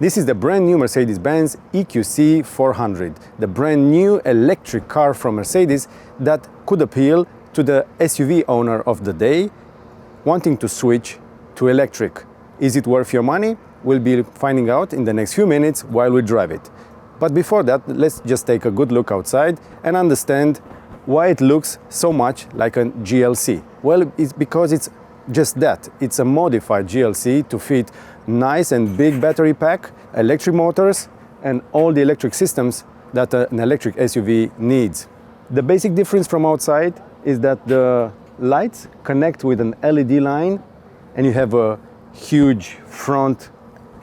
This is the brand new Mercedes-Benz EQC 400, the brand new electric car from Mercedes that could appeal to the SUV owner of the day wanting to switch to electric. Is it worth your money? We'll be finding out in the next few minutes while we drive it. But before that, let's just take a good look outside and understand why it looks so much like a GLC. Well, it's because it's just that. It's a modified GLC to fit nice and big battery pack, electric motors, and all the electric systems that an electric SUV needs. The basic difference from outside is that the lights connect with an LED line and you have a huge front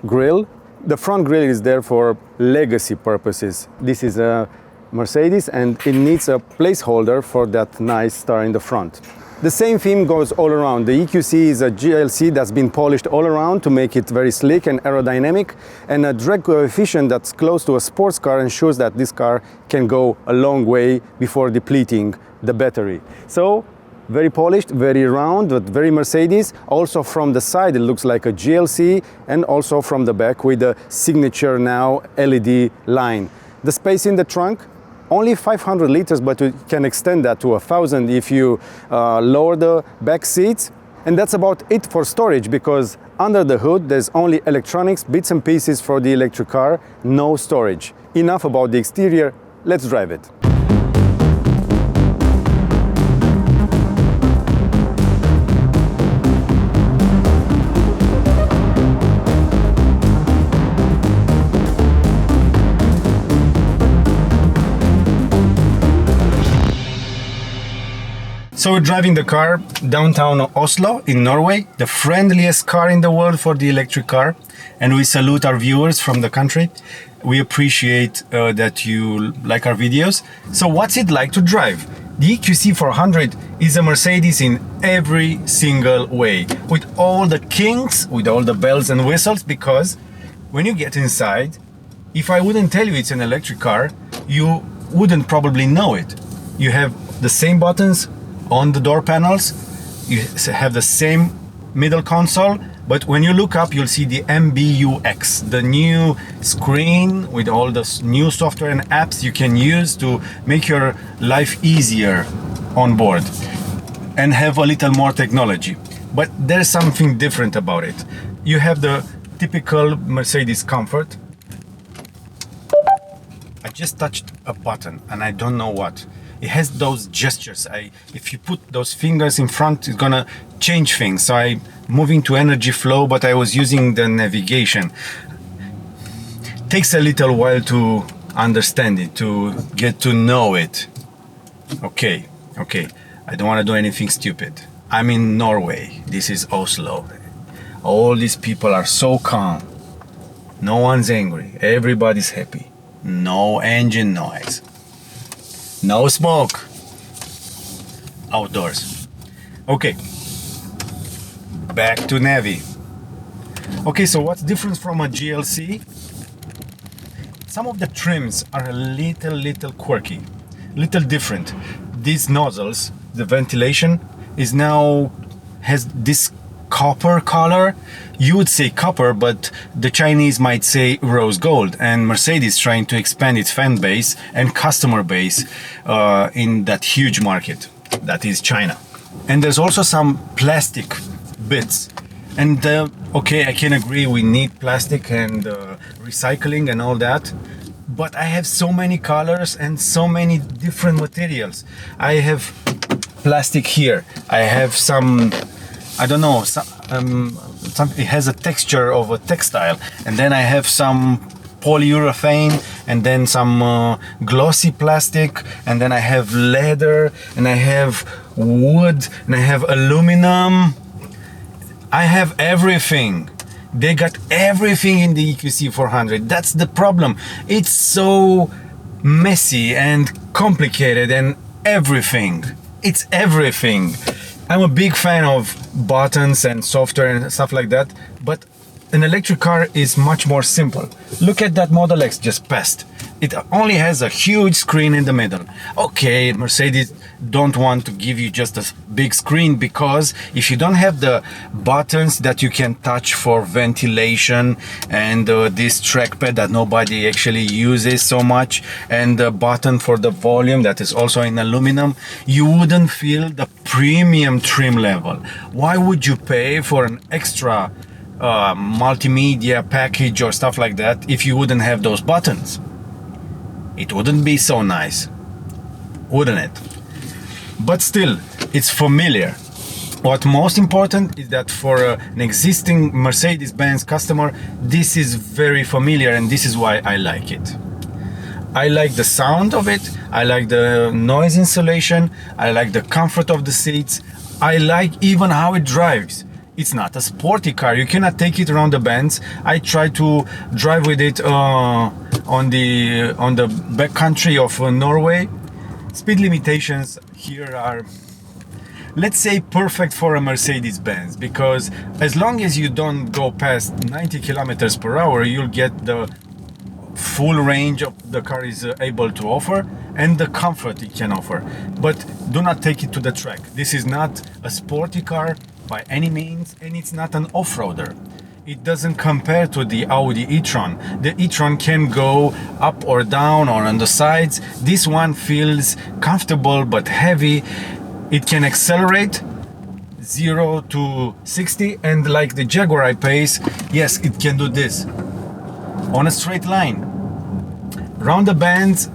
grille. The front grille is there for legacy purposes. This is a Mercedes and it needs a placeholder for that nice star in the front. The same theme goes all around. The EQC is a GLC that's been polished all around to make it very slick and aerodynamic, and a drag coefficient that's close to a sports car ensures that this car can go a long way before depleting the battery. So, very polished, very round, but very Mercedes. Also from the side it looks like a GLC, and also from the back with the signature now LED line. The space in the trunk, only 500 liters, but you can extend that to 1,000 if you lower the back seats. And that's about it for storage, because under the hood there's only electronics, bits and pieces for the electric car, no storage. Enough about the exterior, let's drive it. So we're driving the car downtown Oslo in Norway, the friendliest car in the world for the electric car, and we salute our viewers from the country. We appreciate that you like our videos. So what's it like to drive? The EQC 400 is a Mercedes in every single way, with all the kinks, with all the bells and whistles, because when you get inside, if I wouldn't tell you it's an electric car, you wouldn't probably know it. You have the same buttons on the door panels, you have the same middle console, but when you look up you'll see the MBUX, the new screen with all the new software and apps you can use to make your life easier on board and have a little more technology. But there's something different about it. You have the typical Mercedes comfort. I just touched a button and I don't know what. It has those gestures. If you put those fingers in front, it's gonna change things. So I'm moving to energy flow, but I was using the navigation. Takes a little while to understand it, to get to know it. Okay. I don't want to do anything stupid. I'm in Norway. This is Oslo. All these people are so calm. No one's angry. Everybody's happy. No engine noise. No smoke. Outdoors. Okay. Back to Navi. Okay, so what's different from a GLC? Some of the trims are a little quirky, little different. These nozzles, the ventilation is now has this copper color. You would say copper, but the Chinese might say rose gold, and Mercedes trying to expand its fan base and customer base in that huge market that is China. And there's also some plastic bits, and okay, I can agree we need plastic and recycling and all that, but I have so many colors and so many different materials. I have plastic here, I have some, I don't know, it has a texture of a textile, and then I have some polyurethane, and then some glossy plastic, and then I have leather, and I have wood, and I have aluminum. I have everything. They got everything in the EQC 400. That's the problem. It's so messy and complicated and everything. It's everything. I'm a big fan of buttons and software and stuff like that, but an electric car is much more simple. Look at that Model X just passed. It only has a huge screen in the middle. Okay, Mercedes don't want to give you just a big screen, because if you don't have the buttons that you can touch for ventilation, and this trackpad that nobody actually uses so much, and the button for the volume that is also in aluminum, you wouldn't feel the premium trim level. Why would you pay for an extra multimedia package or stuff like that if you wouldn't have those buttons? It wouldn't be so nice, wouldn't it? But still, it's familiar. What most important is that for an existing Mercedes-Benz customer, this is very familiar, and this is why I like it. I like the sound of it, I like the noise insulation, I like the comfort of the seats, I like even how it drives. It's not a sporty car, you cannot take it around the bends. I tried to drive with it on the backcountry of Norway. Speed limitations here are, let's say, perfect for a Mercedes-Benz, because as long as you don't go past 90 kilometers per hour, you'll get the full range of the car is able to offer and the comfort it can offer. But do not take it to the track. This is not a sporty car by any means, and it's not an off-roader. It doesn't compare to the Audi e-tron. The e-tron can go up or down or on the sides. This one feels comfortable but heavy. It can accelerate 0 to 60, and like the Jaguar I-Pace, yes, it can do this on a straight line. Round the bends,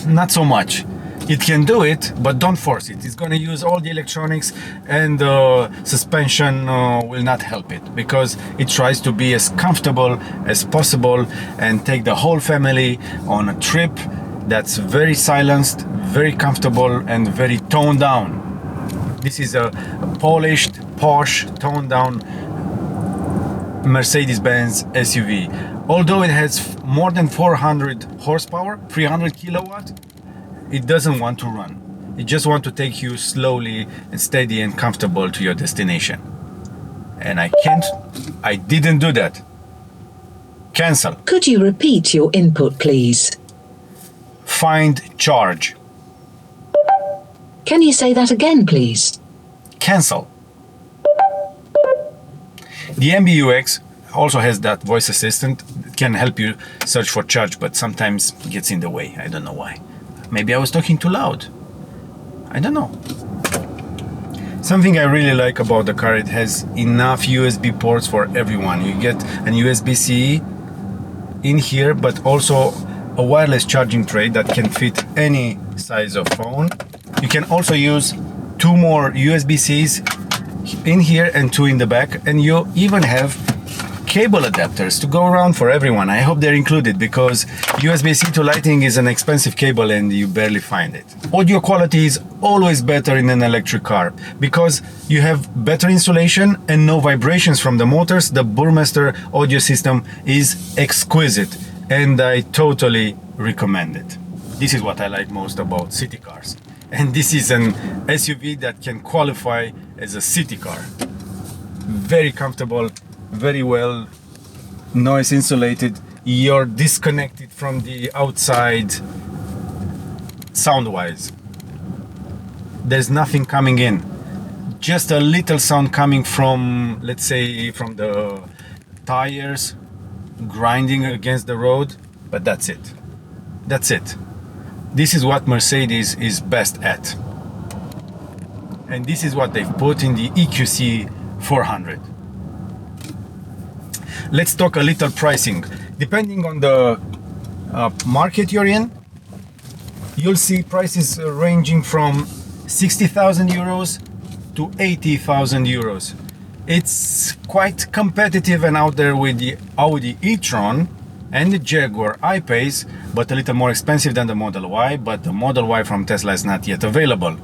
not so much. It can do it, but don't force it. It's going to use all the electronics, and suspension will not help it, because it tries to be as comfortable as possible and take the whole family on a trip that's very silenced, very comfortable, and very toned down. This is a polished, posh, toned down Mercedes-Benz SUV. Although it has more than 400 horsepower, 300 kilowatt, it doesn't want to run. It just wants to take you slowly and steady and comfortable to your destination. And I didn't do that. Cancel. Could you repeat your input, please? Find charge. Can you say that again, please? Cancel. The MBUX also has that voice assistant. It can help you search for charge, but sometimes it gets in the way. I don't know why. Maybe I was talking too loud. I don't know. Something I really like about the car, it has enough USB ports for everyone. You get an USB-C in here, but also a wireless charging tray that can fit any size of phone. You can also use 2 more USB-Cs in here and 2 in the back, and you even have cable adapters to go around for everyone. I hope they're included, because USB-C to lighting is an expensive cable and you barely find it. Audio quality is always better in an electric car, because you have better insulation and no vibrations from the motors. The Burmester audio system is exquisite, and I totally recommend it. This is what I like most about city cars. And this is an SUV that can qualify as a city car. Very comfortable, very well noise insulated. You're disconnected from the outside sound wise. There's nothing coming in, just a little sound coming from, let's say, from the tires grinding against the road, but that's it. This is what Mercedes is best at, and this is what they've put in the EQC 400. Let's talk a little pricing. Depending on the market you're in, you'll see prices ranging from 60,000 euros to 80,000 euros. It's quite competitive and out there with the Audi e-tron and the Jaguar I-Pace, but a little more expensive than the Model Y, but the Model Y from Tesla is not yet available.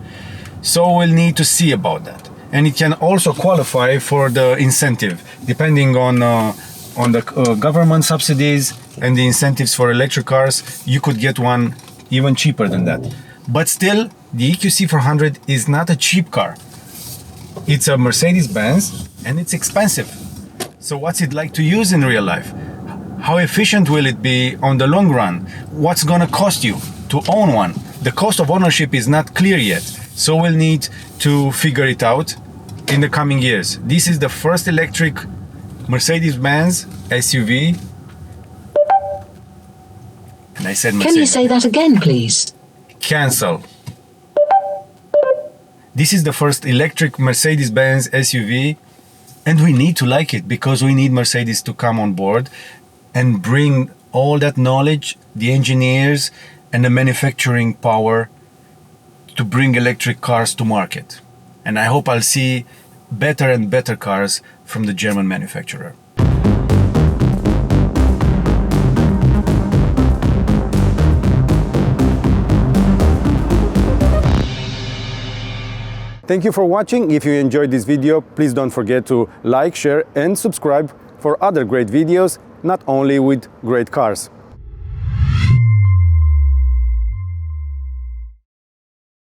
So we'll need to see about that. And it can also qualify for the incentive, depending on the government subsidies and the incentives for electric cars. You could get one even cheaper than that. But still, the EQC 400 is not a cheap car. It's a Mercedes-Benz and it's expensive. So what's it like to use in real life? How efficient will it be on the long run? What's gonna cost you to own one? the cost of ownership is not clear yet. So we'll need to figure it out in the coming years. This is the first electric Mercedes-Benz SUV. And I said Mercedes. Can you say that again, please? Cancel. This is the first electric Mercedes-Benz SUV, and we need to like it because we need Mercedes to come on board and bring all that knowledge, the engineers and the manufacturing power to bring electric cars to market. And I hope I'll see better and better cars from the German manufacturer. Thank you for watching. If you enjoyed this video, please don't forget to like, share and subscribe for other great videos, not only with great cars.